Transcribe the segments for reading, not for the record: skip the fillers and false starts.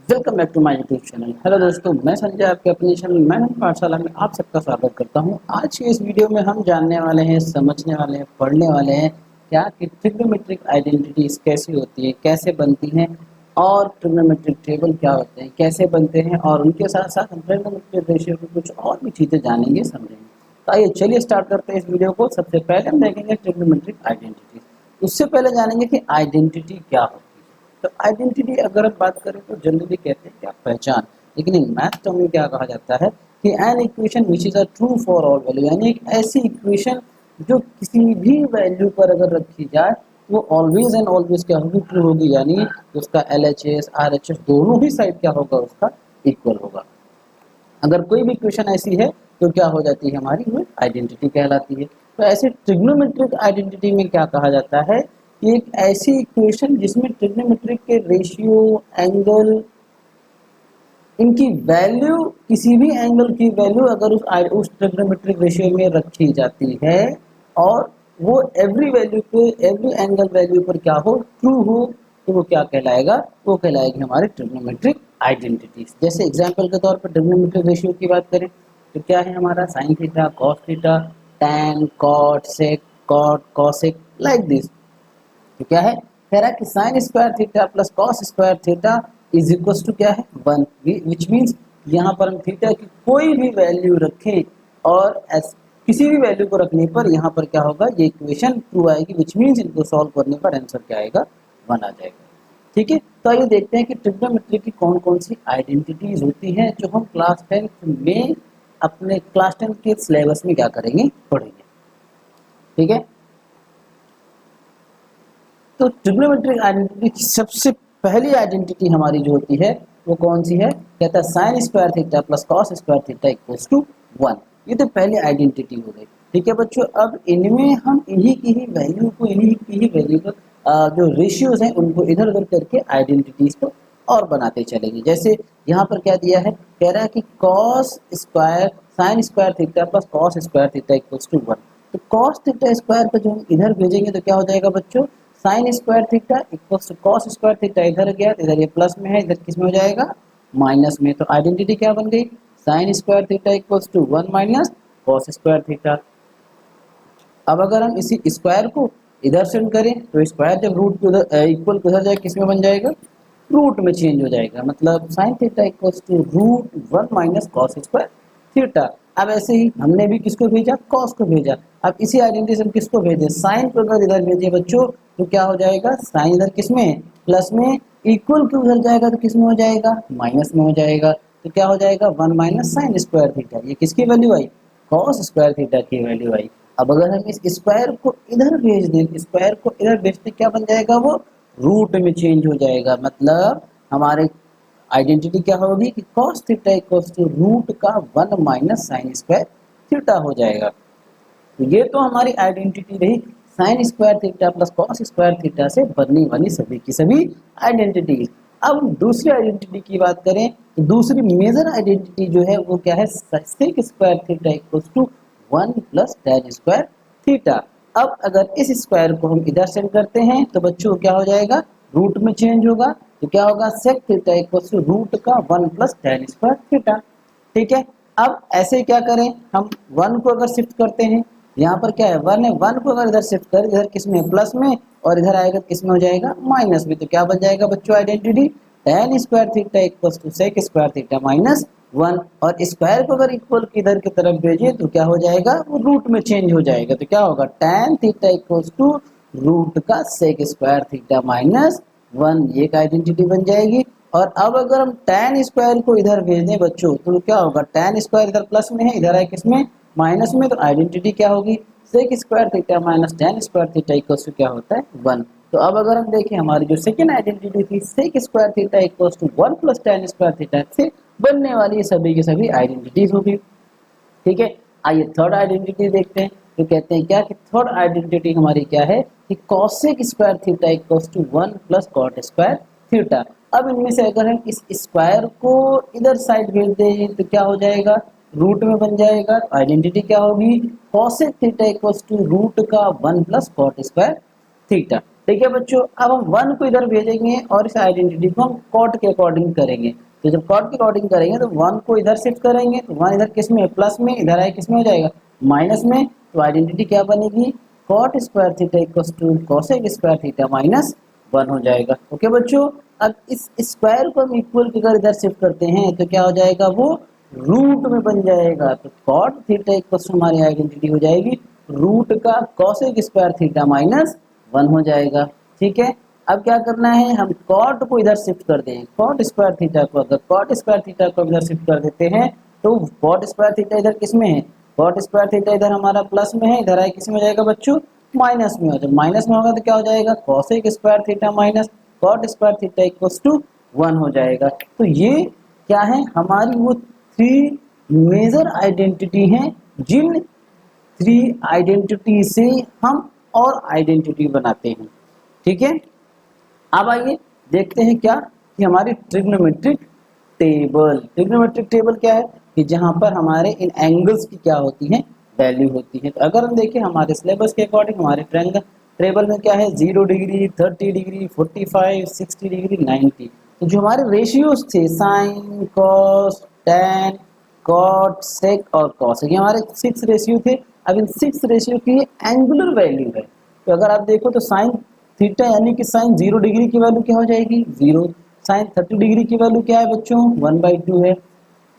Welcome back to my YouTube channel. Hello दोस्तों, मैं संजय आपके अपने चैनल मैं पाठशाला में आप सबका स्वागत करता हूं। आज की इस वीडियो में हम जानने वाले हैं, समझने वाले हैं, पढ़ने वाले हैं क्या कि ट्रिग्नोमेट्रिक आइडेंटिटीज कैसी होती है, कैसे बनती हैं और ट्रिग्नोमेट्रिक टेबल क्या होते हैं, कैसे बनते हैं, और उनके साथ साथ हम ट्रिग्नोमेट्रिक रेशियो की कुछ और भी चीज़ें जानेंगे, समझेंगे। तो आइए चलिए स्टार्ट करते हैं इस वीडियो को। सबसे पहले हम देखेंगे ट्रिग्नोमेट्रिक आइडेंटिटीज। उससे पहले जानेंगे कि आइडेंटिटी क्या होती है। तो आइडेंटिटी अगर हम बात करें तो जनरली कहते हैं क्या, पहचान। लेकिन इन मैथ टर्म में क्या कहा जाता है कि an equation which is a true for all value, यानी एक ऐसी इक्वेशन जो किसी भी वैल्यू पर अगर रखी जाए वो ऑलवेज एंड ऑलवेज क्या होगी, ट्रू होगी। यानी उसका LHS RHS दोनों ही साइड क्या होगा, उसका इक्वल होगा। अगर कोई भी इक्वेशन ऐसी है तो क्या हो जाती है हमारी, वो आइडेंटिटी कहलाती है। तो ऐसे ट्रिग्नोमेट्रिक आइडेंटिटी में क्या कहा जाता है कि एक ऐसी इक्वेशन जिसमें ट्रिग्नोमेट्रिक के रेशियो, एंगल, इनकी वैल्यू, किसी भी एंगल की वैल्यू अगर उस ट्रिग्नोमेट्रिक रेशियो में रखी जाती है और वो एवरी वैल्यू पे, एवरी एंगल वैल्यू पर क्या हो, ट्रू हो, तो वो क्या कहलाएगा, वो कहलाएगी हमारी ट्रिग्नोमेट्रिक आइडेंटिटीज। जैसे एग्जांपल के तौर पर ट्रिग्नोमेट्रिक रेशियो की बात करें तो क्या है हमारा, sine theta, cos theta, tan, cot, sec, cot, cosec, like this. तो क्या है, कह रहा है कि sine square theta plus cos square theta is equal to क्या है, 1, विच मीन्स यहाँ पर हम थीटा की कोई भी वैल्यू रखें और किसी भी वैल्यू को रखने पर यहाँ पर क्या होगा, ये इक्वेशन ट्रू आएगी। विच मीन्स इनको सॉल्व करने पर आंसर क्या आएगा, 1 आ जाएगा। ठीक है, तो आइए देखते हैं कि ट्रिग्नोमेट्री की कौन कौन सी आइडेंटिटीज होती हैं जो हम क्लास 10 में अपने क्लास 10 के सिलेबस में क्या करेंगे, पढ़ेंगे। ठीक है, तो ट्रिग्नोमेट्रिक आइडेंटिटी की सबसे पहली आइडेंटिटी हमारी जो होती है वो कौन सी है, कहता है sine square theta plus cos square theta equals to 1। ये तो पहली आइडेंटिटी हो गई। ठीक है बच्चों, अब इनमें हम इन्हीं की ही वैल्यू को, इन्हीं की ही वैल्यू को जो रेशियोज हैं उनको इधर उधर करके आइडेंटिटीज को और बनाते चलेंगे। जैसे यहाँ पर क्या दिया है, कह रहा है कि cos square sine square theta plus cos square theta equals to 1। तो कॉस थीटा स्क्वायर पर जो हम इधर भेजेंगे तो क्या हो जाएगा बच्चों, sine square theta equals to cos square theta, इधर गया तो इधर ये प्लस में है, इधर किस में हो जाएगा, माइनस में। तो आइडेंटिटी क्या बन गई, sine square theta equals to 1 minus cos square theta. अब अगर हम इसी स्क्वायर को इधर सेंड करें तो स्क्वायर जब रूट के उधर इक्वल उधर जाए किस में बन जाएगा, रूट में चेंज हो जाएगा। मतलब sine theta equals to root 1 minus cos square theta. अब ऐसे ही हमने भी किसको भेजा, कॉस को भेजा। अब इसी आइडेंटिटी से हम किसको भेजें, साइन को अगर इधर भेजिए बच्चों तो क्या हो जाएगा, साइन इधर किस में, प्लस में, इक्वल के उधर जाएगा तो किस में हो जाएगा, माइनस में हो जाएगा। तो क्या हो जाएगा, 1 माइनस साइन स्क्वायर थीटा। ये किसकी वैल्यू आई, कॉस स्क्वायर थीटा की वैल्यू आई। अब अगर हम इस स्क्वायर को इधर भेज दें, स्क्वायर को इधर भेजते क्या बन जाएगा, वो रूट में चेंज हो जाएगा। मतलब हमारे आइडेंटिटी क्या होगी कि cos theta equals to root का 1 माइनस साइन स्क्वायर थीटा हो जाएगा। तो ये तो हमारी आइडेंटिटी रही sign square theta plus cos square theta से बनने वाली सभी की सभी आइडेंटिटी। अब दूसरी आइडेंटिटी की बात करें तो दूसरी मेजर आइडेंटिटी जो है वो क्या है, sec square theta equals to 1 plus tan square theta. अब अगर इस स्क्वायर को हम इधर सेंड करते हैं तो बच्चों क्या हो जाएगा, रूट में चेंज होगा। तो क्या होगा, sec theta equals to root का 1 प्लस टैन स्क्वायर थीटा। ठीक है, अब ऐसे क्या करें, हम 1 को अगर शिफ्ट करते हैं, यहाँ पर क्या है 1 है, 1 को अगर इधर शिफ्ट करें, इधर किस में, प्लस में, और इधर आएगा किस में हो जाएगा, माइनस में। तो क्या बन जाएगा बच्चों identity, tan square theta equals to sec square theta minus 1। और स्क्वायर को अगर इक्वल की इधर की तरफ भेजे तो क्या हो जाएगा, वो रूट में चेंज हो जाएगा। तो क्या होगा, tan theta equals to root का सेक स्क्वायर थीटा माइनस 1, ये एक आइडेंटिटी बन जाएगी। और अब अगर हम tan स्क्वायर को इधर भेज दें बच्चों तो क्या होगा, tan स्क्वायर इधर प्लस में है, इधर आए किस में, माइनस में। तो आइडेंटिटी क्या होगी, sec square theta minus tan square theta equals to क्या होता है, 1। तो अब अगर हम देखें हमारी जो सेकंड आइडेंटिटी थी sec square theta equals to 1 plus tan square theta से बनने वाली सभी की सभी आइडेंटिटीज होगी। ठीक है, आइए थर्ड आइडेंटिटी देखते हैं। तो कहते हैं क्या कि थर्ड आइडेंटिटी हमारी क्या है कि cosec square theta equals to 1 plus cot square theta. अब इनमें से अगर हम इस स्क्वायर को इधर साइड भेज दें तो क्या हो जाएगा, रूट में बन जाएगा। आइडेंटिटी क्या होगी, cosec theta equals to root का 1 प्लस कॉट स्क्वायर थीटा। ठीक है बच्चों, अब हम 1 को इधर भेजेंगे और इस आइडेंटिटी को हम कॉट के अकॉर्डिंग करेंगे। तो जब कॉट के अकॉर्डिंग करेंगे तो 1 को इधर शिफ्ट करेंगे, तो 1 इधर किस में, प्लस में, इधर आए किस में हो जाएगा, माइनस में। तो आइडेंटिटी क्या बनेगी, cot square theta equals to cosec square theta minus 1 हो जाएगा। ओके बच्चों, अब इस स्क्वायर को हम इक्वल की अगर इधर शिफ्ट करते हैं तो क्या हो जाएगा, वो रूट में बन जाएगा। तो कॉट थीटा इक्वल्स टू हमारी आइडेंटिटी हो जाएगी रूट का कोसेक स्क्वायर थीटा माइनस 1 हो जाएगा। ठीक है, अब क्या करना है, हम कॉट को इधर शिफ्ट कर दें, कॉट स्क्वायर थीटा को, अगर कॉट स्क्वायर थीटा को इधर शिफ्ट कर देते हैं तो कॉट स्क्वायर थीटा इधर किस में है, कॉट स्क्वायर थीटा इधर हमारा प्लस में है, इधर आए किस में हो जाएगा बच्चों, माइनस में हो। जब माइनस में होगा तो क्या हो जाएगा, cosec square theta minus cot square theta equals to 1 हो जाएगा। तो ये क्या है, हमारी वो 3 मेजर आइडेंटिटी हैं, जिन 3 आइडेंटिटी से हम और आइडेंटिटी बनाते हैं। ठीक है, अब आइए देखते हैं क्या कि हमारी ट्रिग्नोमेट्रिक टेबल। ट्रिग्नोमेट्रिक टेबल क्या है कि जहां पर हमारे इन एंगल्स की क्या होती है, वैल्यू होती है। तो अगर हम देखें हमारे सिलेबस के अकॉर्डिंग हमारे ट्रायंगल टेबल में क्या है, 0 डिग्री, 30 डिग्री, 45, 60 डिग्री, 90। तो जो हमारे रेशियोज थे साइन, कॉस, टैन, कॉट, सेक और कॉस, ये हमारे 6 रेशियो थे। अब इन 6 रेशियो की एंगुलर वैल्यू है। तो अगर आप देखो तो साइन थीटा यानी कि साइन 0 डिग्री की वैल्यू क्या हो जाएगी, 0। साइन 30 डिग्री की वैल्यू क्या है बच्चों, 1/2 है।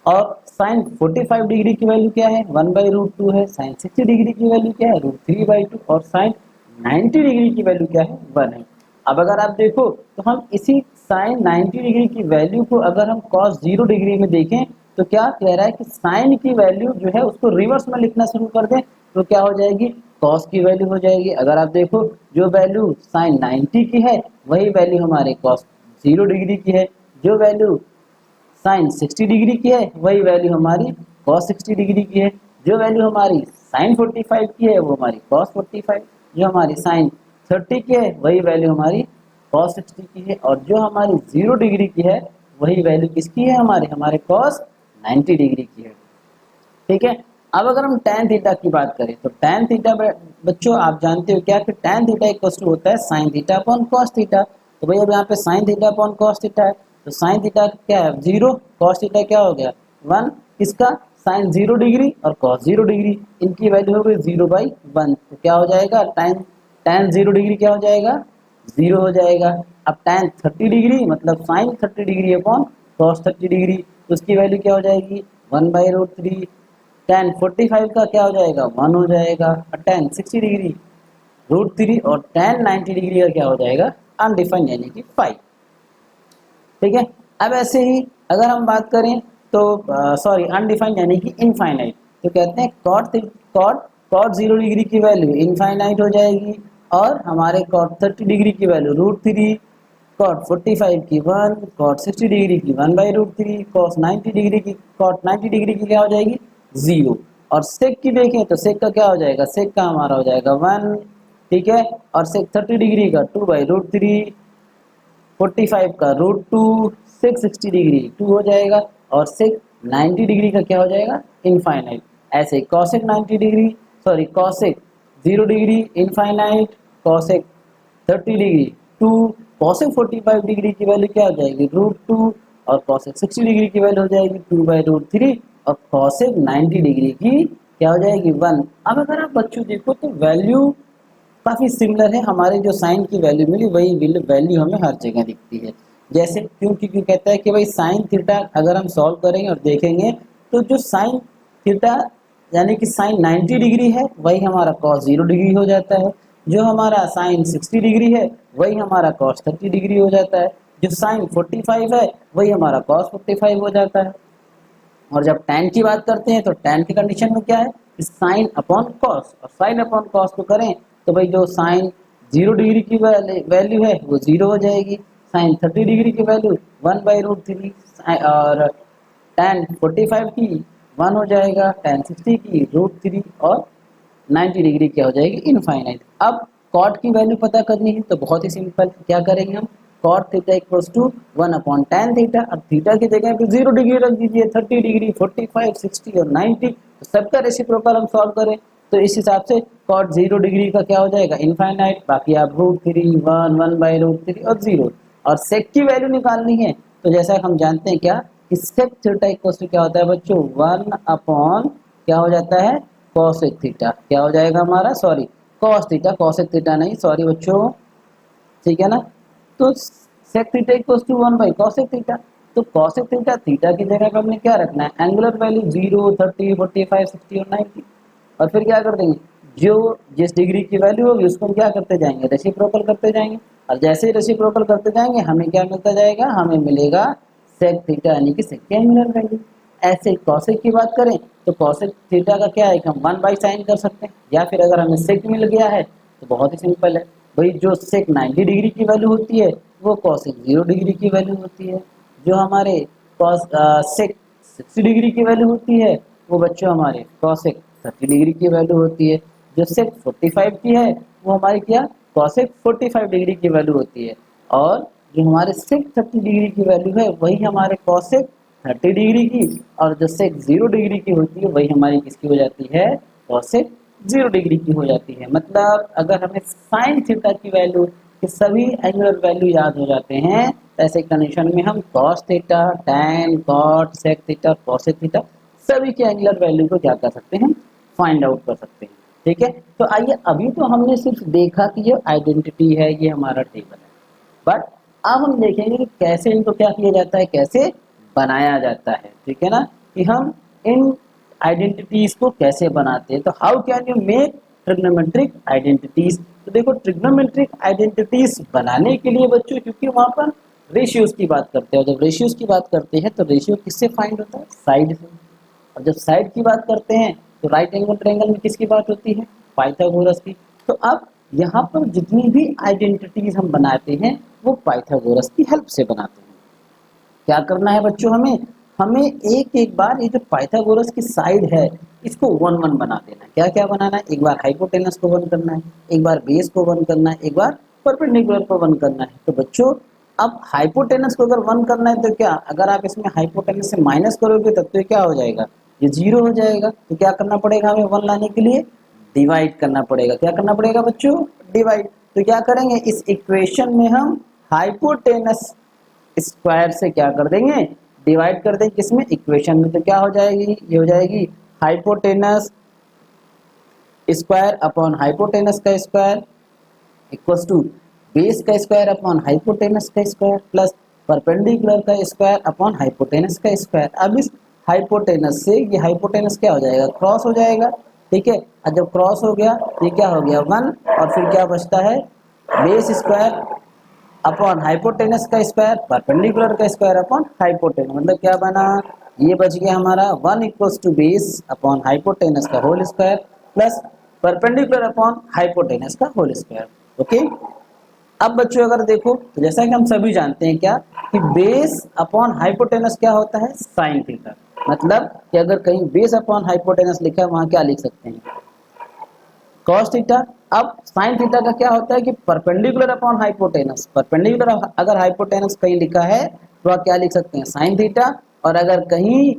और साइन 45 डिग्री की वैल्यू क्या है, 1/√2 है। साइन 60 डिग्री की वैल्यू क्या है, √3/2। और साइन 90 डिग्री की वैल्यू क्या है, 1 है। अब अगर आप देखो तो हम इसी साइन 90 डिग्री की वैल्यू को अगर हम कॉस 0 डिग्री में देखें तो क्या कह रहा है कि साइन की वैल्यू जो है उसको रिवर्स में लिखना शुरू कर दें तो क्या हो जाएगी, कॉस की वैल्यू हो जाएगी। अगर आप देखो जो वैल्यू साइन 90 की है वही वैल्यू हमारे कॉस 0 डिग्री की है, जो वैल्यू साइन 60 डिग्री की है वही वैल्यू हमारी कॉस 60 डिग्री की है, जो वैल्यू हमारी साइन 45 की है वो हमारी कॉस 45, जो हमारी साइन 30 की है वही वैल्यू हमारी कॉस 60 की है, और जो हमारी 0 डिग्री की है वही वैल्यू किसकी है, हमारे हमारे कॉस 90 डिग्री की है। ठीक है, अब अगर हम tan थीटा की बात करें तो tan थीटा बच्चों आप जानते हो क्या कि tan थीटा इक्वल टू होता है sin theta upon cos theta. तो भाई अब यहाँ पे sin theta upon cos theta है, तो sin थीटा क्या है 0, cos थीटा क्या हो गया 1, किसका sin 0 डिग्री और cos 0 डिग्री, इनकी वैल्यू हो गई 0/1। तो क्या हो जाएगा tan 0 डिग्री क्या हो जाएगा 0 हो जाएगा। अब tan 30 डिग्री मतलब sin 30 degree upon cos 30 degree, तो उसकी वैल्यू क्या हो जाएगी 1/√3। tan 45 का क्या हो जाएगा 1 हो जाएगा, और tan 60 डिग्री √3, और tan 90 डिग्री का क्या हो जाएगा अनडिफाइंड यानी कि 5। ठीक है, अब ऐसे ही अगर हम बात करें तो सॉरी अनडिफाइंड यानी कि इनफाइनाइट, तो कहते हैं कॉट 0 डिग्री की वैल्यू इनफाइनाइट हो जाएगी, और हमारे कॉट 30 डिग्री की वैल्यू √3, कॉट 45 की 1, कॉट 60 डिग्री की 1/√3, कॉट 90 डिग्री की क्या हो जाएगी 0। और सेक की देखें तो सेक का क्या हो जाएगा, सेक का हमारा हो जाएगा 1। ठीक है, और सेक 30 डिग्री का 2/√3, 45 का √2, सेक 60 डिग्री 2 हो जाएगा, और सेक 90 डिग्री का क्या हो जाएगा इनफाइनाइट। ऐसे cosec 90 degree sorry cosec 0 degree infinite, cosec 30 degree 2, cosec 45 degree की वैल्यू क्या हो जाएगी √2, और कॉसेक 60 डिग्री की वैल्यू हो जाएगी 2/√3, और कॉसेक 90 डिग्री की क्या हो जाएगी 1। अब अगर आप बच्चों देखो तो वैल्यू काफ़ी सिमिलर है, हमारे जो साइन की वैल्यू मिली वही वैल्यू हमें हर जगह दिखती है। जैसे क्योंकि क्यों कहता है कि भाई साइन थीटा अगर हम सॉल्व करेंगे और देखेंगे तो जो साइन थीटा यानी कि साइन 90 डिग्री है वही हमारा कॉस 0 डिग्री हो जाता है, जो हमारा साइन 60 डिग्री है वही हमारा कॉस 30 डिग्री हो जाता है, जो साइन 45 है वही हमारा कॉस 45 हो जाता है। और जब tan की बात करते हैं तो tan की कंडीशन में क्या है, साइन अपॉन कॉस, और साइन अपॉन कॉस को करें तो भाई जो साइन 0 डिग्री की वैल्यू है वो 0 हो जाएगी, साइन 30 डिग्री की वैल्यू 1/√3, और tan 45 की 1 हो जाएगा, tan 60 की √3, और 90 डिग्री क्या हो जाएगी इनफाइनाइट। अब कॉट की वैल्यू पता करनी है तो बहुत ही सिंपल, क्या करेंगे हम cot theta equals to 1/tan theta. अब थीटा की जगह पे 0 डिग्री रख दीजिए, 30 डिग्री 45 60 और 90, तो सबका रेसिप्रोकल हम सॉल्व करें तो इस हिसाब से cot 0 डिग्री का क्या हो जाएगा, इनफाइनाइट, बाकी आप √3 1 1 बाई √3 और 0। और सेक की वैल्यू निकालनी है, तो जैसा हम जानते हैं क्या कि सेक थीटा इक्वल्स टू क्या होता है बच्चों, 1 अपॉन क्या हो जाता है, कॉसेक थीटा। क्या हो जाएगा हमारा, sorry cos theta, cosec theta नहीं, सॉरी बच्चों, ठीक है ना। तो sec theta equals to 1 by cosec theta. तो कॉसेक थीटा, थीटा की जगह पे हमने क्या रखना है, एंगुलर वैल्यू 0 30 45 60 और 90। और फिर क्या कर देंगे, जो जिस डिग्री की वैल्यू होगी उसको हम क्या करते जाएंगे, रेसिप्रोकल करते जाएंगे। और जैसे ही रेसिप्रोकल करते जाएंगे हमें क्या मिलता जाएगा, हमें मिलेगा सेक थीटा यानी कि सेक की एंगुलर वैल्यू। ऐसे कॉसेक की बात करें तो कॉसेक थीटा का क्या है कि हम 1 बाई साइन कर सकते हैं, या फिर अगर हमें सेक मिल गया है तो बहुत ही सिंपल है भाई, जो सेक 90 डिग्री की वैल्यू होती है वो कॉसेक 0 डिग्री की वैल्यू होती है। जो हमारे कॉस सेक 60 डिग्री की वैल्यू होती है वो बच्चों हमारे कॉसेक 30 डिग्री की वैल्यू होती है। जो सेक 45 की है वो हमारी क्या, कॉसेक 45 डिग्री की वैल्यू होती है। और जो हमारे सेक 30 डिग्री की वैल्यू है वही हमारे कॉसेक 30 डिग्री की, और जो सेक 0 डिग्री की होती है वही हमारी किसकी हो जाती है, कॉसेक 0 डिग्री की हो जाती है। मतलब अगर हमें साइन थीटा की वैल्यू के सभी एंगुलर वैल्यू याद हो जाते हैं, ऐसे कंडीशन में हम cos theta, tan, cot, sec theta, cosec theta सभी के एंगुलर वैल्यू को क्या कर सकते हैं, फाइंड आउट कर सकते हैं। ठीक है, तो आइए, अभी तो हमने सिर्फ देखा कि ये आइडेंटिटी है, ये हमारा टेबल है, बट अब हम देखेंगे कि कैसे इनको क्या किया जाता है, कैसे बनाया जाता है। ठीक है ना, कि हम इन आइडेंटिटीज को कैसे बनाते हैं। तो how can you make trigonometric identities. तो देखो, ट्रिग्नोमेट्रिक आइडेंटिटीज बनाने के लिए बच्चों, क्योंकि वहां पर रेशियोज की बात करते हैं, और जब रेशियोज की बात करते हैं तो रेशियो किससे फाइंड होता है, साइड से। और जब साइड की बात करते हैं तो राइट एंगल ट्रायंगल में किसकी बात होती है, पाइथागोरस की। तो अब यहाँ पर जितनी भी आइडेंटिटीज हम बनाते हैं वो पाइथागोरस की हेल्प से बनाते हैं। क्या करना है बच्चों, हमें हमें एक एक बार ये जो पाइथागोरस की साइड है इसको 1 1 बना देना है। क्या क्या बनाना है, एक बार हाइपोटेनस को 1 करना है, एक बार बेस को 1 करना है, एक बार परपेंडिकुलर को 1 करना है। तो बच्चों, अब हाइपोटेनस को अगर 1 करना है तो क्या, अगर आप इसमें हाइपोटेनस से माइनस करोगे तब तो क्या हो जाएगा, ये 0 हो जाएगा। तो क्या करना पड़ेगा हमें 1 लाने के लिए, डिवाइड करना पड़ेगा। क्या करना पड़ेगा बच्चों, डिवाइड। तो क्या करेंगे, इस इक्वेशन में हम हाइपोटेनस स्क्वायर से क्या कर देंगे, डिवाइड कर देंगे किसमें, इक्वेशन में। तो क्या हो जाएगी, ये हो जाएगी हाइपोटेनस स्क्वायर अपॉन हाइपोटेनस का स्क्वायर इक्वल्स टू बेस का स्क्वायर अपॉन हाइपोटेनस का स्क्वायर प्लस परपेंडिकुलर का स्क्वायर अपॉन हाइपोटेनस का स्क्वायर। अब इस हाइपोटेनस से ये हाइपोटेनस क्या हो जाएगा, क्रॉस हो जाएगा। ठीक है, और जब क्रॉस हो गया ये क्या हो गया 1, और फिर क्या बचता है, बेस स्क्वायर अपॉन हाइपोटेनस का स्क्वायर परपेंडिकुलर का स्क्वायर अपॉन हाइपोटेनस। मतलब क्या बना, ये बच गया हमारा 1 equals to base upon hypotenuse का whole square plus perpendicular upon hypotenuse का होल स्क्वायर। ओके, अब बच्चों अगर देखो तो जैसा कि हम सभी जानते हैं क्या, कि बेस अपॉन हाइपोटेनस क्या होता है, साइन थीटा। मतलब कि अगर कहीं बेस अपॉन हाइपोटेनस लिखा है वहां क्या लिख सकते हैं, कॉस थीटा। अब साइन थीटा का क्या होता है कि परपेंडिकुलर अपॉन हाइपोटेनस, परपेंडिकुलर अगर हाइपोटेनस कहीं लिखा है तो आप क्या लिख सकते हैं, साइन थीटा। और अगर कहीं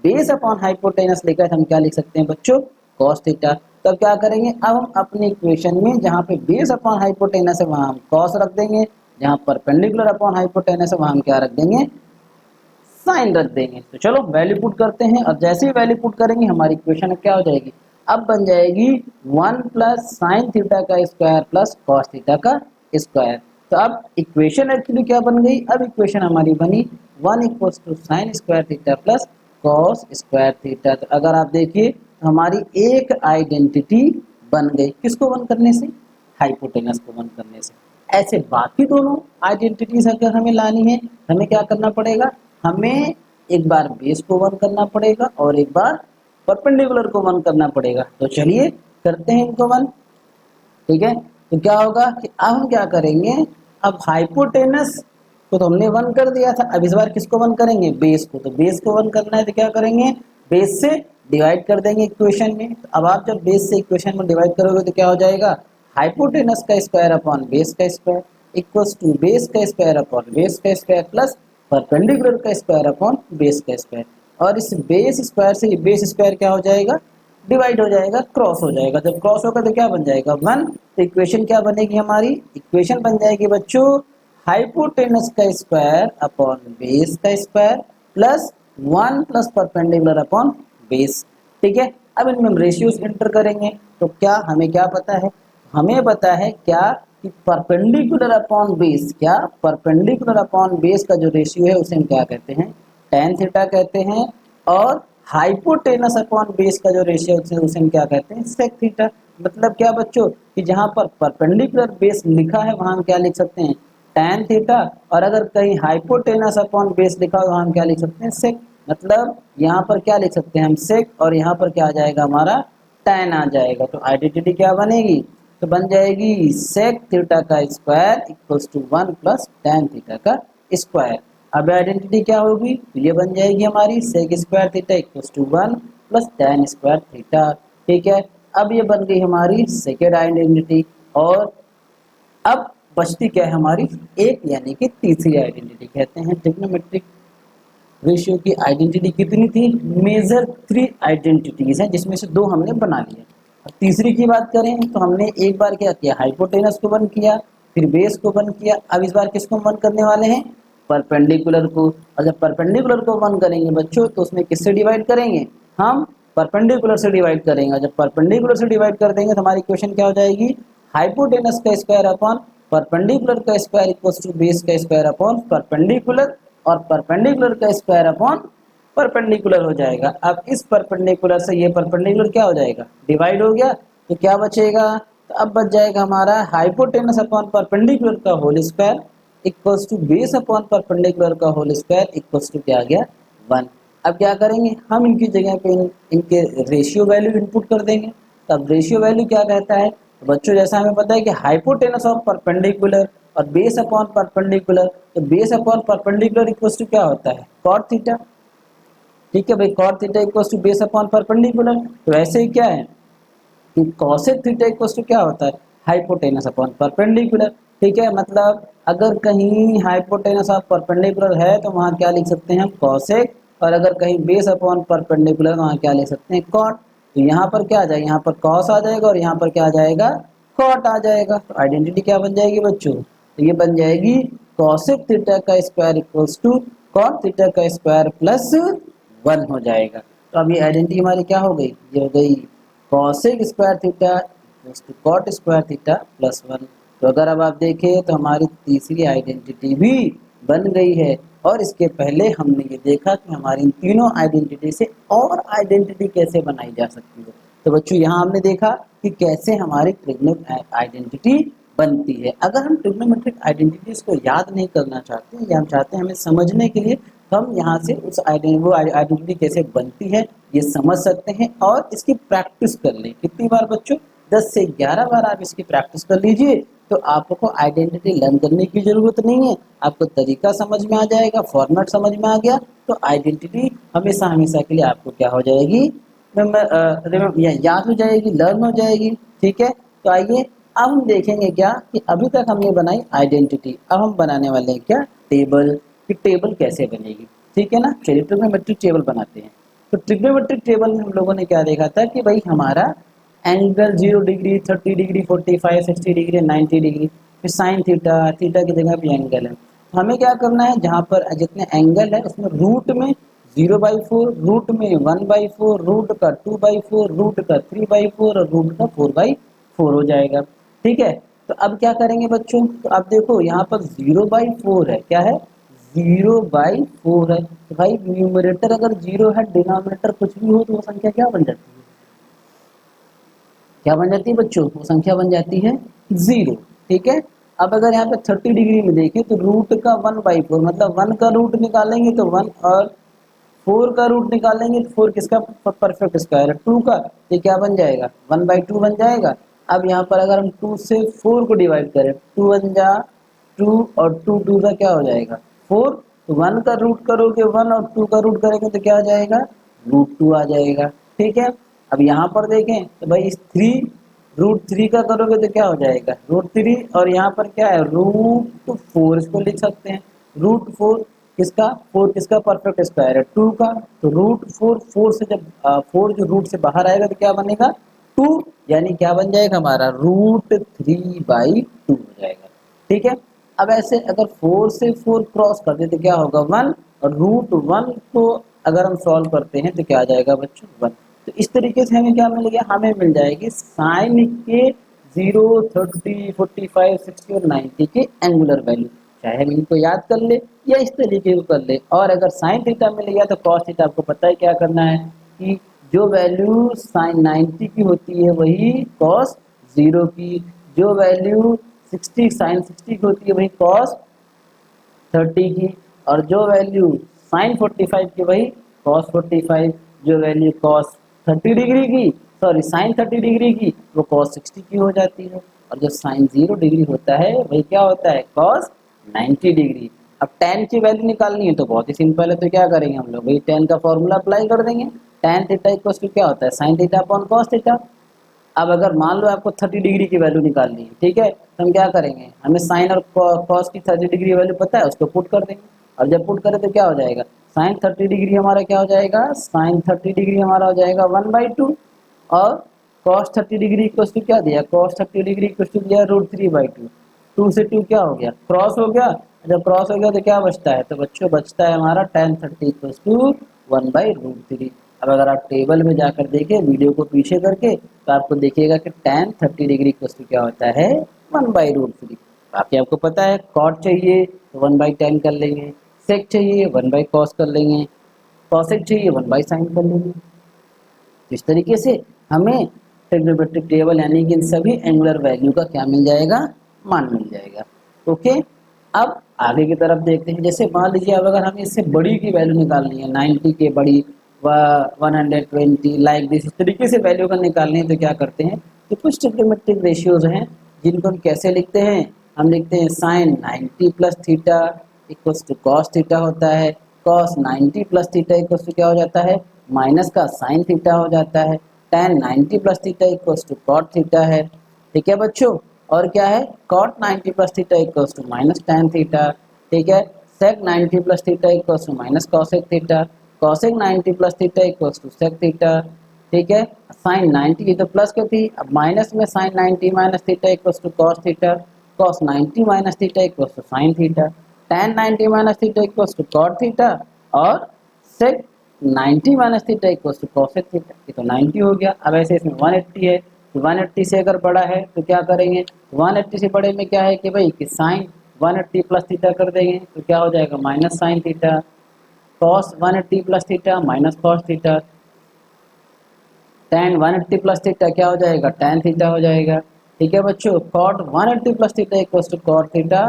बेस अपॉन हाइपोटेनस लिखा है तो हम क्या लिख सकते हैं बच्चों, कॉस थीटा। तो क्या करेंगे, अब हम अपने इक्वेशन में जहाँ पे बेस अपॉन हाइपोटेनस है वहाँ हम कॉस रख देंगे, जहाँ परपेंडिकुलर अपॉन हाइपोटेनस है वहाँ हम क्या रख देंगे, साइन रख देंगे। तो चलो वैल्यू पुट करते हैं, और जैसे ही वैल्यू पुट करेंगे हमारी इक्वेशन क्या हो जाएगी, अब बन जाएगी 1 प्लस साइन थीटा का स्क्वायर प्लस कॉस थीटा का स्क्वायर। तो अब इक्वेशन एक्चुअली क्या बन गई, अब इक्वेशन हमारी बनी 1 equals to sine square theta plus cos square theta. तो अगर आप देखिए तो हमारी एक आइडेंटिटी बन गई, किसको 1 करने से, हाइपोटेनस को 1 करने से। ऐसे बाकी दोनों आइडेंटिटीज अगर हमें लानी है हमें क्या करना पड़ेगा, हमें एक बार बेस को 1 करना पड़ेगा और एक बार परपेंडिकुलर को 1 करना पड़ेगा। तो चलिए करते हैं इनको 1। ठीक है, तो क्या होगा कि अब हम क्या करेंगे, अब हाइपोटेनस को तो हमने 1 कर दिया था, अब इस बार किसको 1 करेंगे, बेस को। तो बेस को 1 करना है तो क्या करेंगे, बेस से डिवाइड कर देंगे इक्वेशन में। तो अब आप जब बेस से इक्वेशन में डिवाइड करोगे तो क्या हो जाएगा, हाइपोटेनस का स्क्वायर अपॉन बेस का स्क्वायर इक्वल्स टू बेस का स्क्वायर अपॉन बेस का स्क्वायर प्लस परपेंडिकुलर का स्क्वायर अपॉन बेस का स्क्वायर। और इस बेस स्क्वायर से बेस स्क्वायर क्या हो जाएगा, डिवाइड हो जाएगा, क्रॉस हो जाएगा। जब क्रॉस होगा तो क्या बन जाएगा 1। तो इक्वेशन क्या बनेगी हमारी, इक्वेशन बन जाएगी बच्चों हाइपोटेनस का स्क्वायर अपॉन बेस का square plus 1 plus perpendicular upon base. ठीक है, अब इनमें हम रेशियोज एंटर करेंगे। तो क्या हमें क्या पता है, हमें पता है क्या कि परपेंडिकुलर अपॉन बेस, क्या परपेंडिकुलर अपॉन बेस का जो रेशियो है उसे हम क्या कहते हैं, tan थीटा कहते हैं। और हाइपोटेनस अपॉन बेस का जो रेशियो है उसे हम क्या कहते हैं, sec थीटा। मतलब क्या बच्चों कि जहां पर परपेंडिकुलर बेस लिखा है वहां हम क्या लिख सकते हैं, tan थीटा। और अगर कहीं हाइपोटेनस अपॉन बेस लिखा हो वहां हम क्या लिख सकते हैं, sec। मतलब यहाँ पर क्या लिख सकते हैं हम sec, और यहाँ पर क्या आ जाएगा हमारा tan आ जाएगा। तो आइडेंटिटी क्या बनेगी, तो बन जाएगी sec थीटा का square equals to 1 plus tan theta का स्क्वायर। अब आइडेंटिटी क्या होगी, तो ये बन जाएगी हमारी sec square theta equals to 1 plus tan square theta. ठीक है, अब ये बन गई हमारी सेकेंड आइडेंटिटी। और अब बचती क्या है हमारी एक, यानी कि तीसरी आइडेंटिटी। कहते हैं ट्रिग्नोमेट्रिक रेशियो की आइडेंटिटी कितनी थी, मेजर 3 आइडेंटिटीज हैं जिसमें से 2 हमने बना लिया। अब तीसरी की बात करें तो हमने एक बार क्या किया, हाइपोटेनस को बंद किया, फिर बेस को बंद किया। अब इस बार किसको बंद करने वाले हैं, परपेंडिकुलर को। और जब परपेंडिकुलर को बंद करेंगे बच्चों तो उसमें किससे डिवाइड करेंगे, हम परपेंडिकुलर से डिवाइड करेंगे। जब परपेंडिकुलर से डिवाइड कर देंगे तो हमारी इक्वेशन क्या हो जाएगी, हाइपोटेनस का स्क्वायर अपॉन परपेंडिकुलर का स्क्वायर इक्वल्स टू बेस का स्क्वायर अपॉन परपेंडिकुलर, और परपेंडिकुलर का स्क्वायर अपॉन परपेंडिकुलर हो जाएगा। अब इस परपेंडिकुलर से ये परपेंडिकुलर क्या हो जाएगा, डिवाइड हो गया। तो क्या बचेगा, तो अब बच जाएगा हमारा हाइपोटेनस अपॉन परपेंडिकुलर का whole square equals to base upon perpendicular का होल स्क्वायर इक्वल्स टू क्या आ गया 1। अब क्या करेंगे, हम इनकी जगह पे इनके रेशियो वैल्यू इनपुट कर देंगे। तब रेशियो वैल्यू क्या कहता है, तो बच्चों जैसा हमें पता है कि हाइपोटेनस ऑफ परपेंडिकुलर और बेस अपॉन परपेंडिकुलर, तो base upon perpendicular equals to क्या होता है, कॉट थीटा। ठीक है भाई, cot theta equals to base upon perpendicular. तो ऐसे ही क्या है कि कॉसेक थीटा इक्वल्स टू क्या होता है, हाइपोटेनस अपॉन परपेंडिकुलर। ठीक है, मतलब अगर कहीं हाइपोटेनस ऑफ परपेंडिकुलर है तो वहाँ क्या लिख सकते हैं हम, कॉसेक। और अगर कहीं बेस अपॉन परपेंडिकुलर वहाँ क्या लिख सकते हैं, कॉट। तो यहाँ पर क्या आ जाएगा, यहाँ पर कॉस आ जाएगा और यहाँ पर क्या आ जाएगा, कॉट आ जाएगा। तो आइडेंटिटी क्या बन जाएगी बच्चों, तो ये बन जाएगी कॉसेक थीटा का square equals to cot theta का स्क्वायर प्लस 1 हो जाएगा। तो अब ये आइडेंटिटी हमारी क्या हो गई, ये हो गई cosec square theta equals to cot square theta plus 1। तो अगर अब आप देखें तो हमारी तीसरी आइडेंटिटी भी बन गई है। और इसके पहले हमने ये देखा कि हमारी इन तीनों आइडेंटिटी से और आइडेंटिटी कैसे बनाई जा सकती है। तो बच्चों यहाँ हमने देखा कि कैसे हमारी ट्रिग्नोमेट्रिक आइडेंटिटी बनती है। अगर हम ट्रिग्नोमेट्रिक आइडेंटिटीज को याद नहीं करना चाहते या हम चाहते हैं हमें समझने के लिए, तो हम यहाँ से उस आइडेंटिटी कैसे बनती है ये समझ सकते हैं और इसकी प्रैक्टिस कर लें। कितनी बार बच्चों, 10 से 11 बार आप इसकी प्रैक्टिस कर लीजिए तो आपको आइडेंटिटी लर्न करने की ज़रूरत नहीं है। आपको तरीका समझ में आ जाएगा, फॉर्मेट समझ में आ गया तो आइडेंटिटी हमेशा हमेशा के लिए आपको क्या हो जाएगी, याद हो जाएगी, लर्न हो जाएगी। ठीक है, तो आइए अब हम देखेंगे क्या कि अभी तक हमने बनाई आइडेंटिटी, अब हम बनाने वाले हैं क्या, टेबल। कि टेबल कैसे बनेगी। ठीक है ना, चलिए ट्रिग्नोमेट्रिक टेबल बनाते हैं। तो ट्रिग्नोमेट्रिक टेबल में हम लोगों ने क्या देखा था कि भाई हमारा angle 0 degree, 30 degree, 45, 60 degree, 90 degree, फिर साइन थीटा, थीटा की जगह पे एंगल है। तो हमें क्या करना है, जहाँ पर जितने एंगल है उसमें रूट में 0/4, रूट में 1/4, रूट का 2/4, रूट का 3/4 और रूट का 4/4 हो जाएगा। ठीक है, तो अब क्या करेंगे बच्चों, तो अब देखो यहाँ पर 0/4 है, क्या है 0/4 है। तो भाई न्यूमरेटर अगर 0 है, डिनोमिनेटर कुछ भी हो तो वो संख्या क्या बन जाती है, क्या बन जाती है बच्चों, वो संख्या बन जाती है 0। ठीक है, अब अगर यहाँ पे 30 डिग्री में देखें तो रूट का 1/4, मतलब 1 का रूट निकालेंगे तो 1 और 4 का रूट निकालेंगे तो 4 किसका परफेक्ट स्क्वायर है, 2 का। ये क्या बन जाएगा 1/2 बन जाएगा। अब यहाँ पर अगर हम 2 से 4 को डिवाइड करें, 2 1 जा 2 और 2 2 का क्या हो जाएगा 4। तो 1 का रूट करोगे 1 और 2 का रूट करेंगे तो क्या आ जाएगा √2 आ जाएगा। ठीक है, अब यहाँ पर देखें तो भाई 3 √3 का करोगे तो क्या हो जाएगा √3, और यहाँ पर क्या है √4, इसको लिख सकते हैं √4। किसका 4 किसका परफेक्ट स्क्वायर है 2 का, तो रूट 4 4 से जब 4 जो रूट से बाहर आएगा तो क्या बनेगा 2, यानी क्या बन जाएगा हमारा रूट 3/2 हो जाएगा। ठीक है, अब ऐसे अगर 4 से 4 क्रॉस कर दे तो क्या होगा 1, और रूट 1 को अगर हम सॉल्व करते हैं तो क्या आ जाएगा बच्चों 1। तो इस तरीके से हमें क्या मिल गया, हमें मिल जाएगी साइन के 0, 30, 45, 60 और 90 के एंगुलर वैल्यू। चाहे हम इनको याद कर ले या इस तरीके को कर ले। और अगर साइन थीटा मिल गया तो कॉस थीटा आपको पता है क्या करना है कि जो वैल्यू साइन 90 की होती है वही कॉस 0 की, जो वैल्यू 60 साइन 60 की होती है वही कॉस 30 की, और जो वैल्यू साइन 45 की वही कॉस 45, जो वैल्यू कॉस 30 डिग्री की सॉरी साइन 30 डिग्री की वो कॉस 60 की हो जाती है, और जो साइन 0 डिग्री होता है वही क्या होता है कॉस 90 डिग्री। अब tan की वैल्यू निकालनी है तो बहुत ही सिंपल है, तो क्या करेंगे हम लोग वही tan का फॉर्मूला अप्लाई कर देंगे। tan थीटा इक्वल टू क्या होता है sine theta upon cos theta. अब अगर मान लो आपको 30 डिग्री की वैल्यू निकालनी है, ठीक है, तो हम क्या करेंगे, हमें साइन और कॉस की 30 डिग्री वैल्यू पता है, उसको पुट कर देंगे, और जब पुट करें तो क्या हो जाएगा साइन 30 डिग्री हमारा क्या हो जाएगा साइन 30 डिग्री हमारा हो जाएगा 1/2, और कॉस 30 डिग्री इक्वल टू क्या दिया कॉस 30 डिग्री इक्वल टू दिया √3/2। 2 से 2 क्या हो गया क्रॉस हो गया, जब क्रॉस हो गया तो क्या बचता है, तो बच्चों बचता है हमारा tan 30 इक्वल टू 1/√3। अब अगर आप टेबल में जाकर देखें वीडियो को पीछे करके तो आपको देखिएगा कि tan 30 डिग्री इक्वल टू क्या होता है 1/√3। बाकी आपको पता है कॉट चाहिए तो 1/tan कर लेंगे, सेक चाहिए 1/cos कर लेंगे, कॉसेक चाहिए 1/sin कर लेंगे। इस तरीके से हमें ट्रिग्नोमेट्रिक टेबल यानी कि इन सभी एंगुलर वैल्यू का क्या मिल जाएगा मान मिल जाएगा। ओके, अब आगे की तरफ देखते हैं। जैसे मान लीजिए अब अगर हमें इससे बड़ी की वैल्यू निकालनी है 90 के बड़ी व 120 लाइक दिस, इस तरीके से वैल्यू का निकालनी है तो क्या करते हैं, तो कुछ ट्रिग्नोमेट्रिक रेशियोज हैं जिनको हम कैसे लिखते हैं, हम लिखते हैं sine 90 plus theta equals to cos theta होता है, cos 90 plus theta equals to क्या हो जाता है माइनस का साइन थीटा हो जाता है, tan 90 plus theta equals to cot theta है। ठीक है बच्चों, और क्या है cot 90 plus theta equals to minus tan theta. ठीक है, sec 90 plus theta equals to minus cosec theta, cosec 90 plus theta equals to sec theta. ठीक है, साइन 90 ये तो प्लस की थी, अब माइनस में sine 90 minus theta equals to cos theta, cos 90 minus theta equals to sine theta, tan 90 minus theta equals to cot theta, और sec 90 minus theta equals to cosec theta. ये तो 90 हो गया। अब ऐसे इसमें 180 है, तो 180 से अगर बड़ा है तो क्या करेंगे, 180 से बड़े में क्या है कि भाई कि साइन 180 प्लस थीटा कर देंगे तो क्या हो जाएगा minus sine theta, cos 180 plus theta minus cos theta, tan 180 plus theta क्या हो जाएगा tan थीटा हो जाएगा। ठीक है बच्चों, cot 180 plus theta equals to cot theta,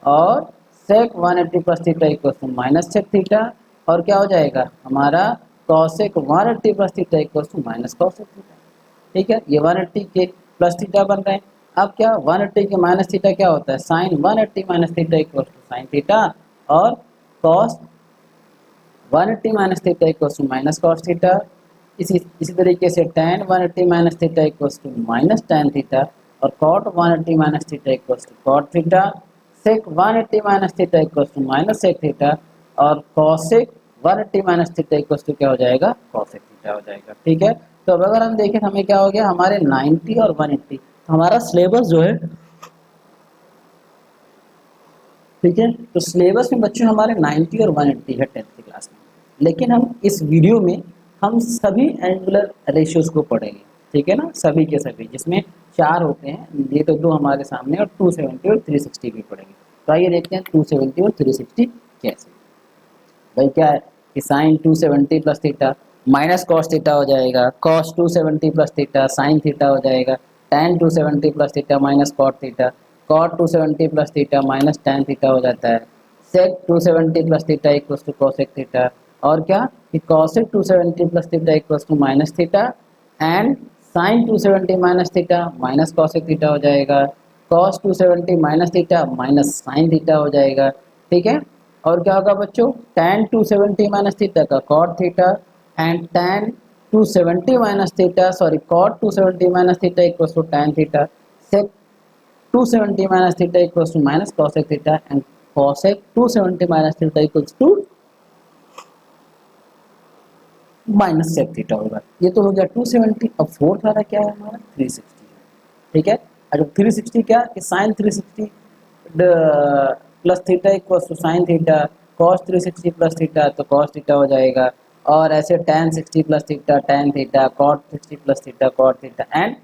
और sec 180 plus theta equals to minus sec theta, और क्या हो जाएगा हमारा cosec 180 plus theta equals to minus cosec theta. ठीक है, ये 180 के प्लस थीटा बन रहे हैं। अब क्या 180 के माइनस थीटा क्या होता है sine 180 minus theta equals to sine theta, और cos 180 minus theta equals to minus cos theta. इसी तरीके से tan 180 minus theta equals to minus tan theta, और cot 180 minus theta equals to cot theta, sec 180 minus theta equals to minus sec theta, और cosec 180 minus theta equals to क्या हो जाएगा cosec theta हो जाएगा। ठीक है, तो अब अगर हम देखें हमें क्या हो गया हमारे 90 और 180 हमारा सिलेबस जो है, ठीक है, तो सिलेबस में बच्चों हमारे 90 और 180 है 10th क्लास में, लेकिन हम इस वीडियो में हम सभी एंगुलर रेशियोज को पढ़ेंगे। ठीक है ना, सभी के सभी, जिसमें 4 होते हैं, ये तो 2 हमारे सामने, और 270 और 360 भी पढ़ेंगे। तो आइए देखते हैं 270 और 360 कैसे। भाई क्या है कि sine 270 plus theta minus cos theta हो जाएगा, cos 270 plus theta sine theta हो जाएगा, tan 270 plus theta minus cot theta, cot 270 plus theta minus tan theta हो जाता है, sec 270 plus theta equals to cosec theta, और क्या कि cosec 270 plus theta equals to minus theta, and sine 270 minus theta minus cosec theta हो जाएगा, cos 270 minus theta minus sine theta हो जाएगा। ठीक है, और क्या होगा बच्चों tan 270 माइनस थीटा का cot theta, and tan 270 minus theta sorry cot 270 minus theta equals to tan theta, sec 270 minus theta equals to minus cosec theta, and cosec 270 minus theta equals to minus sec theta होगा। ये तो हो गया 270। अब fourth वाला क्या है हमारा 360 है, ठीक है। अब 360 क्या कि sine 360 plus theta equals to sine theta, cos 360 plus theta तो कॉस थीटा हो जाएगा, और ऐसे tan 60 plus theta tan theta, cot 60 plus theta cot theta and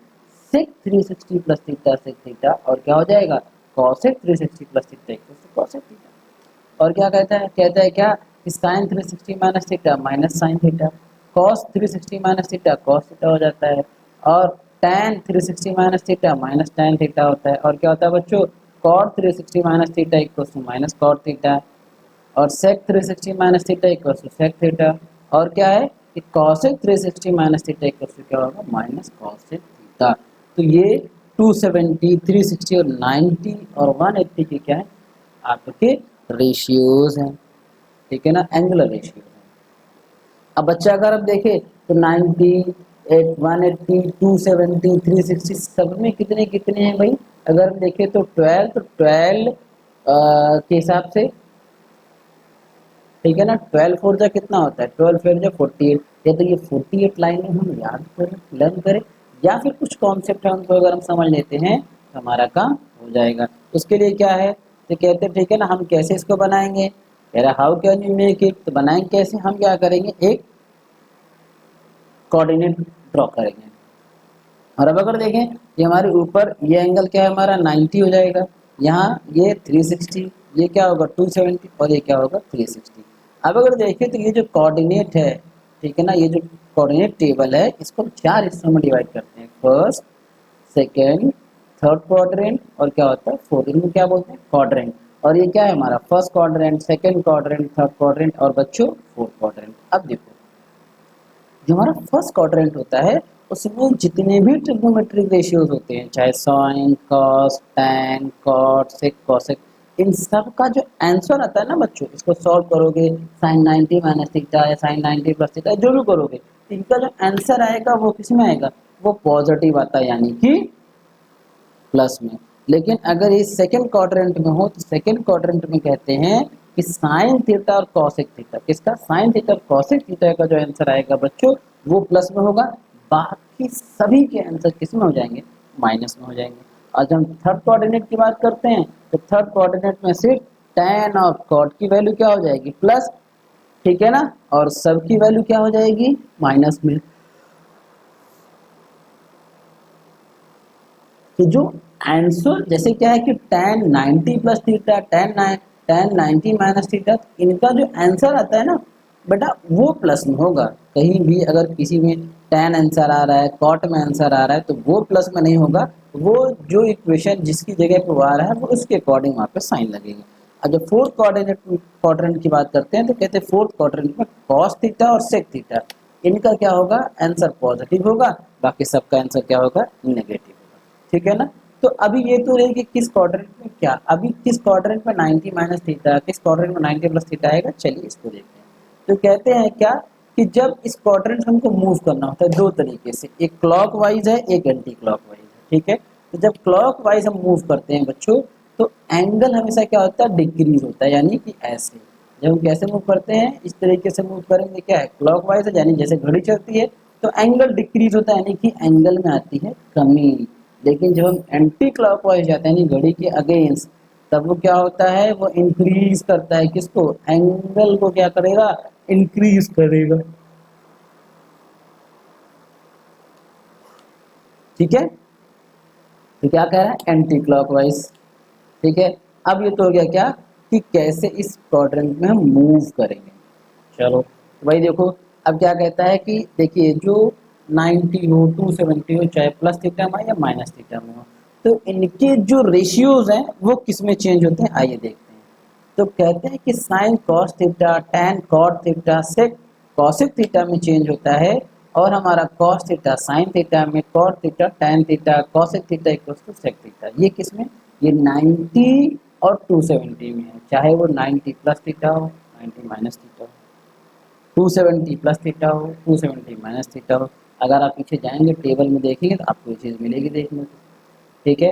sec 360 plus theta sec theta, और क्या हो जाएगा cosec 360 plus theta equals to cosec theta. और क्या कहता है क्या कि sin 360 minus theta minus sine theta, cos 360 minus theta cos theta हो जाता है, और tan 360 minus theta minus tan theta होता है, और क्या होता है बच्चों cot 360 minus theta equals to minus cot theta, और sec 360 minus theta equals to sec theta, और क्या है कि cosec 360 minus theta equals to क्या होगा माइनस cosec थीटा। तो ये 270, 360 और 90 और 180 के क्या है आपके रेशियोज हैं, ठीक है ना, एंगुलर रेशियोज हैं। अब बच्चा अगर अब देखे तो 90, 180, 270, 360 सब में कितने कितने हैं भाई, अगर हम देखें तो 12, तो 12 के हिसाब से, ठीक है ना, 12 फोर जा कितना होता है 12 फोर जा 48, या तो ये 48 लाइनें हम याद करें लर्न करें, या फिर कुछ कॉन्सेप्ट है उनको अगर हम समझ लेते हैं तो हमारा काम हो जाएगा। उसके लिए क्या है तो कहते हैं ठीक है ना, हम कैसे इसको बनाएंगे, कह रहा how can you make it, तो बनाएंगे कैसे, हम क्या करेंगे एक कोऑर्डिनेट ड्रॉ करेंगे। और अब अगर देखें ये हमारे ऊपर ये एंगल क्या है हमारा 90 हो जाएगा, यहाँ ये 360, ये क्या होगा 270 और ये क्या होगा 360। अब अगर देखें तो ये जो कोऑर्डिनेट है, ठीक है ना, ये जो कोऑर्डिनेट टेबल है इसको हम 4 हिस्सों में डिवाइड करते हैं, फर्स्ट सेकेंड थर्ड क्वाड्रेंट और क्या होता है फोर्थ, इनको क्या बोलते हैं क्वाड्रेंट। और ये क्या है हमारा first quadrant, second quadrant, third quadrant और बच्चों फोर्थ क्वाड्रेंट। अब देखो जो हमारा फर्स्ट क्वाड्रेंट होता है उसमें जितने भी ट्रिग्नोमेट्रिक रेशियोज होते हैं, चाहे sine cos tan cot sec cosec, इन सब का जो आंसर आता है ना बच्चों, इसको सॉल्व करोगे साइन 90 माइनस थीटा या साइन 90 प्लस थीटा जो भी करोगे, इनका जो आंसर आएगा वो किस में आएगा, वो पॉजिटिव आता है यानी कि प्लस में। लेकिन अगर ये सेकंड क्वाड्रेंट में हो तो सेकंड क्वाड्रेंट में कहते हैं कि साइन थीटा और कॉसेक थीटा, किसका साइन थीटा और कॉसेक थीटा का जो आंसर आएगा बच्चों वो प्लस में होगा, बाकी सभी के आंसर किस में हो जाएंगे माइनस में हो जाएंगे। और जब हम थर्ड कोऑर्डिनेट की बात करते हैं तो थर्ड कोऑर्डिनेट में सिर्फ tan और cot की वैल्यू क्या हो जाएगी प्लस, ठीक है ना, और सब की वैल्यू क्या हो जाएगी माइनस में। तो जो आंसर जैसे क्या है कि tan 90 plus theta tan 90 minus theta, इनका जो आंसर आता है ना बेटा वो प्लस में होगा। कहीं भी अगर किसी में tan आंसर आ रहा है cot में आंसर आ रहा है तो वो प्लस में नहीं होगा, वो जो इक्वेशन जिसकी जगह पे वो आ रहा है वो उसके अकॉर्डिंग वहाँ पे साइन लगेगा। और जब फोर्थ क्वाड्रेंट की बात करते हैं तो कहते हैं फोर्थ क्वाड्रेंट में cos थीटा और sec थीटा, इनका क्या होगा आंसर पॉजिटिव होगा, बाकी सबका आंसर क्या होगा नेगेटिव, ठीक है ना। तो अभी ये तो रही कि किस क्वाड्रेंट में क्या, अभी किस क्वाड्रेंट में 90 माइनस थीटा, किस क्वाड्रेंट में 90 प्लस थीटा आएगा, चलिए इसको देखते हैं। तो कहते हैं क्या कि जब इस क्वाड्रेंट हमको मूव करना होता है दो तरीके से, एक क्लॉक वाइज है एक एंटी क्लॉक वाइज है, ठीक है। तो जब क्लॉक वाइज हम मूव करते हैं बच्चों तो एंगल हमेशा क्या होता है डिक्रीज होता है, यानी कि ऐसे जब हम कैसे मूव करते हैं इस तरीके से मूव करेंगे, क्या है क्लॉक वाइज है यानी जैसे घड़ी चलती है तो एंगल डिक्रीज होता है यानी कि एंगल में आती है कमी। लेकिन जब हम एंटी क्लॉकवाइज जाते हैं घड़ी के अगेंस्ट तब वो क्या होता है वो इंक्रीज करता है, किसको एंगल को क्या करेगा इंक्रीज करेगा, ठीक है। तो क्या कह रहा है एंटी क्लॉकवाइज, ठीक है। अब ये तो हो गया क्या कि कैसे इस क्वाड्रेंट में हम मूव करेंगे। चलो तो भाई देखो अब क्या कहता है कि देखिए जो 90 हो 270 हो चाहे प्लस थीटा में या माइनस थीटा में हो तो इनके जो रेशियोज हैं वो किस में चेंज होते हैं आइए देखते हैं। तो कहते हैं कि sine cos theta tan cot theta sec cosec theta में चेंज होता है, और हमारा कॉस थीटा साइन थीटा में, cot theta tan theta, cosec theta equals to sec theta. ये किस में, ये 90 और 270 में है, चाहे वो 90 प्लस थीटा हो 90 माइनस थीटा हो, 270 प्लस थीटा हो 270 माइनस थीटा हो। अगर आप पीछे जाएंगे टेबल में देखेंगे तो आपको ये चीज़ मिलेगी देखने को, ठीक है।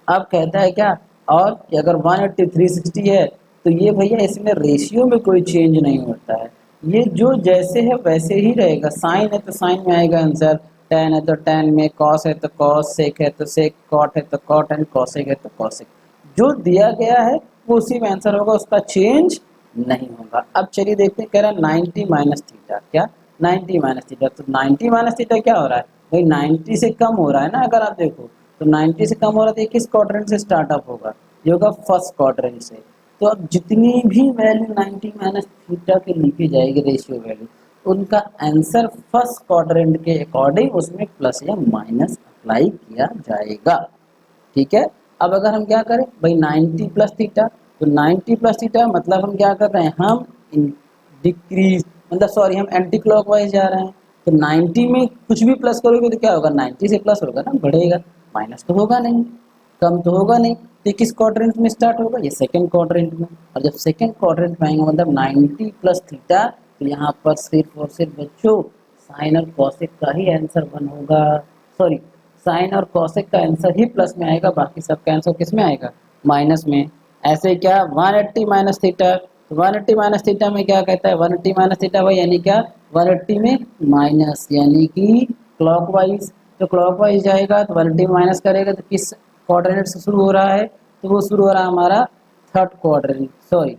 अब कहता है क्या और कि अगर 180 360 है तो ये भैया इसमें रेशियो में कोई चेंज नहीं होता है, ये जो जैसे है वैसे ही रहेगा। साइन है तो साइन में आएगा आंसर, टेन है तो टेन में, कॉस है तो कॉस, सेक है तो सेक, कॉट है तो कॉट एंड कॉसेक है तो कॉसेक। जो दिया गया है वो उसी में आंसर होगा, उसका चेंज नहीं होगा। अब चलिए देखते हैं, कह रहा है 90 माइनस थीटा, क्या 90 माइनस थीटा, तो 90 माइनस थीटा क्या हो रहा है भाई, 90 से कम हो रहा है ना। अगर आप देखो तो 90 से कम हो रहा है, तो ये किस क्वाड्रेंट से स्टार्टअप होगा, ये होगा फर्स्ट क्वाड्रेंट से। तो अब जितनी भी वैल्यू 90 माइनस थीटा की लिखी जाएगी रेशियो वैल्यू, उनका आंसर फर्स्ट क्वाड्रेंट के अकॉर्डिंग उसमें प्लस या माइनस अप्लाई किया जाएगा। ठीक है, अब अगर हम क्या करें भाई 90 प्लस थीटा, तो 90 प्लस थीटा मतलब हम क्या कर रहे हैं, हम डिक्रीज मतलब सॉरी हम एंटी क्लॉकवाइज जा रहे हैं। तो 90 में कुछ भी प्लस करोगे तो क्या होगा, 90 से प्लस होगा ना, बढ़ेगा, माइनस तो होगा नहीं, कम तो होगा नहीं। तो किस क्वाड्रेंट में स्टार्ट होगा, ये सेकंड क्वाड्रेंट में। और जब सेकंड क्वाड्रेंट में आएंगे मतलब 90 प्लस थीटा, तो यहाँ पर सिर्फ और सिर्फ बच्चों साइन और कॉसेक का ही आंसर वन होगा, सॉरी साइन और कॉसेक का आंसर ही प्लस में आएगा, बाकी सबका आंसर किस में आएगा, माइनस में। ऐसे क्या 180 माइनस थीटा, तो 180 माइनस थीटा में क्या कहता है, 180 माइनस थीटा भाई यानी क्या 180 में माइनस, यानी कि क्लॉकवाइज। तो क्लॉकवाइज जाएगा तो 180 माइनस करेगा तो किस क्वाड्रेंट से शुरू हो रहा है, तो वो शुरू हो रहा है हमारा third quadrant, sorry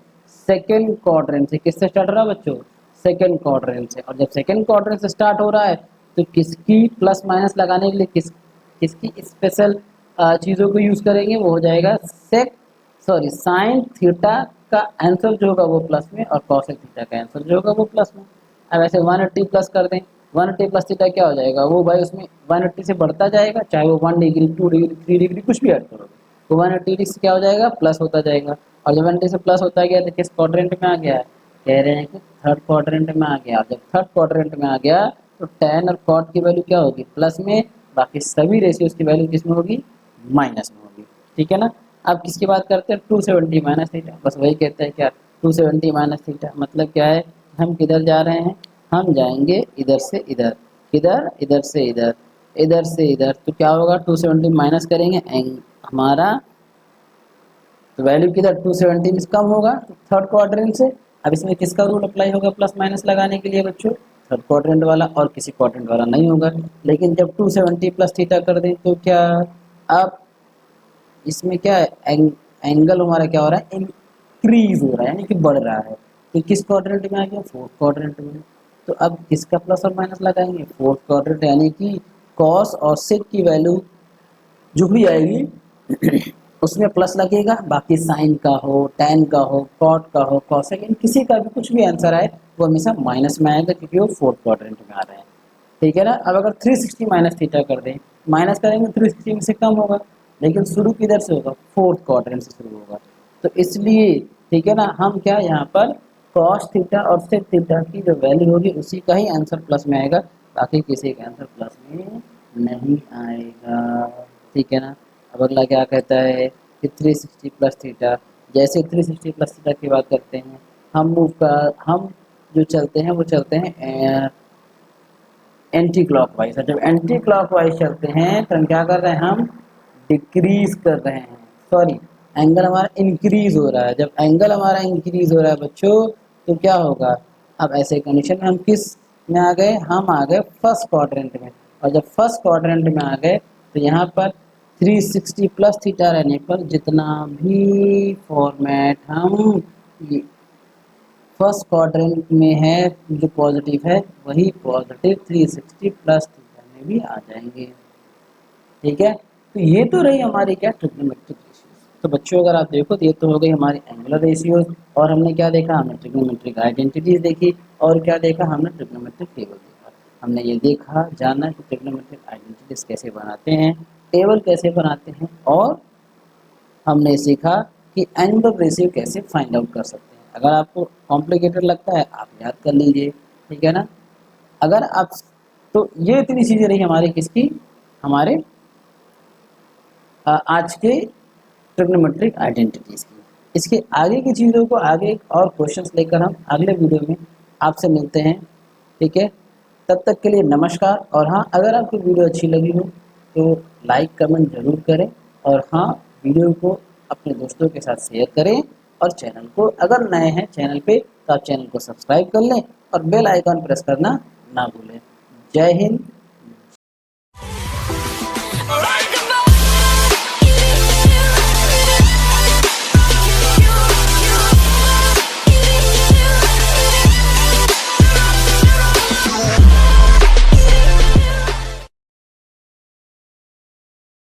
second quadrant से। किससे स्टार्ट हो रहा है बच्चों, सेकेंड क्वाड्रेंट से। और जब सेकेंड क्वाड्रेंट से स्टार्ट हो रहा है तो किसकी प्लस माइनस लगाने के लिए किसकी स्पेशल चीज़ों को यूज़ करेंगे, वो हो जाएगा सॉरी साइन थीटा का आंसर जो होगा वो प्लस में, और कॉसेक थीटा का आंसर जो होगा वो प्लस में। अब ऐसे 180 प्लस कर दें, 180 प्लस थीटा क्या हो जाएगा, वो भाई उसमें 180 से बढ़ता जाएगा, चाहे वो 1 डिग्री 2 डिग्री 3 डिग्री कुछ भी ऐड करोगे, तो 180 से क्या हो जाएगा, प्लस होता जाएगा। और जब 180 से प्लस होता गया तो किस क्वाड्रेंट में आ गया है, कह रहे हैं कि थर्ड क्वाड्रेंट में आ गया। जब थर्ड क्वाड्रेंट में आ गया तो tan और cot की वैल्यू क्या होगी, प्लस में, बाकी सभी रेशियोज की वैल्यू किस में होगी, माइनस में होगी। ठीक है ना। अब किसकी बात करते हैं, 270 माइनस थीटा, बस वही कहते हैं क्या 270 माइनस थीटा मतलब क्या है, हम किधर जा रहे हैं, हम जाएंगे इधर से इधर, किधर, इधर से इधर, इधर से इधर, तो क्या होगा 270 माइनस करेंगे हमारा, तो वैल्यू किधर 270 में कम होगा तो थर्ड क्वाड्रेंट से। अब इसमें किसका रूल अप्लाई होगा प्लस माइनस लगाने के लिए बच्चों, थर्ड क्वाड्रेंट वाला, और किसी क्वाड्रेंट वाला नहीं होगा। लेकिन जब 270 प्लस थीटा कर दें तो क्या, अब इसमें क्या है, एंगल हमारा क्या हो रहा है, इंक्रीज हो रहा है, यानी कि बढ़ रहा है। तो किस क्वाड्रेंट में आ गया, फोर्थ क्वाड्रेंट में। तो अब किसका प्लस और माइनस लगाएंगे, फोर्थ क्वाड्रेंट, यानी कि कॉस और सेक की वैल्यू जो भी आएगी उसमें प्लस लगेगा, बाकी साइन का हो, टैन का हो, कॉट का हो, कॉसेक, इन किसी का भी कुछ भी आंसर आए वो हमेशा माइनस में आएगा, क्योंकि वो फोर्थ क्वाड्रेंट में आ रहे हैं। ठीक है ना। अब अगर 360 माइनस थीटा कर दें, माइनस करेंगे 360 में से कम होगा, लेकिन शुरू किधर से होगा, फोर्थ क्वाड्रेंट से शुरू होगा। तो इसलिए ठीक है ना, हम क्या यहाँ पर कॉस थीटा और सेक थीटा की जो वैल्यू होगी उसी का ही आंसर प्लस में आएगा, बाकी किसी का आंसर प्लस में नहीं आएगा। ठीक है ना। अब अगला क्या कहता है कि 360 प्लस थीटा, जैसे 360 प्लस थीटा की बात करते हैं, हम जो चलते हैं वो चलते हैं एंटी क्लॉकवाइज। और जब एंटी क्लॉकवाइज चलते हैं तो हम क्या कर रहे हैं, हम डिक्रीज कर रहे हैं, सॉरी एंगल हमारा इंक्रीज हो रहा है। जब एंगल हमारा इंक्रीज हो रहा है बच्चों तो क्या होगा, अब ऐसे कंडीशन में हम किस में आ गए, हम आ गए फर्स्ट क्वाड्रेंट में। और जब फर्स्ट क्वाड्रेंट में आ गए तो यहाँ पर 360 प्लस थीटा रहने पर जितना भी फॉर्मेट हम फर्स्ट क्वाड्रेंट में है जो पॉजिटिव है, वही पॉजिटिव 360 प्लस थीटा में भी आ जाएंगे। ठीक है। तो ये तो रही हमारी क्या ट्रिग्नोमेट्रिक रेशियोज। तो बच्चों अगर आप देखो तो ये तो हो गई हमारी एंगुलर रेशियोज, और हमने क्या देखा, हमने ट्रिग्नोमेट्रिक आइडेंटिटीज देखी, और क्या देखा हमने ट्रिग्नोमेट्रिक टेबल देखा। हमने ये देखा जाना कि ट्रिग्नोमेट्रिक आइडेंटिटीज कैसे बनाते हैं, टेबल कैसे बनाते हैं, और हमने सीखा कि एंगुलर रेशियो कैसे फाइंड आउट कर सकते हैं। अगर आपको कॉम्प्लिकेटेड लगता है आप याद कर लीजिए। ठीक है ना। अगर आप, तो ये इतनी चीज़ें रही हमारी किसकी, हमारे आज के ट्रिग्नोमेट्रिक आइडेंटिटीज़ की। इसके आगे की चीज़ों को, आगे और क्वेश्चंस लेकर हम अगले वीडियो में आपसे मिलते हैं। ठीक है। तब तक के लिए नमस्कार। और हाँ, अगर आपको वीडियो अच्छी लगी हो तो लाइक कमेंट ज़रूर करें, और हाँ वीडियो को अपने दोस्तों के साथ शेयर करें, और चैनल को, अगर नए हैं चैनल पे तो आप चैनल को सब्सक्राइब कर लें और बेल आइकॉन प्रेस करना ना भूलें। जय हिंद,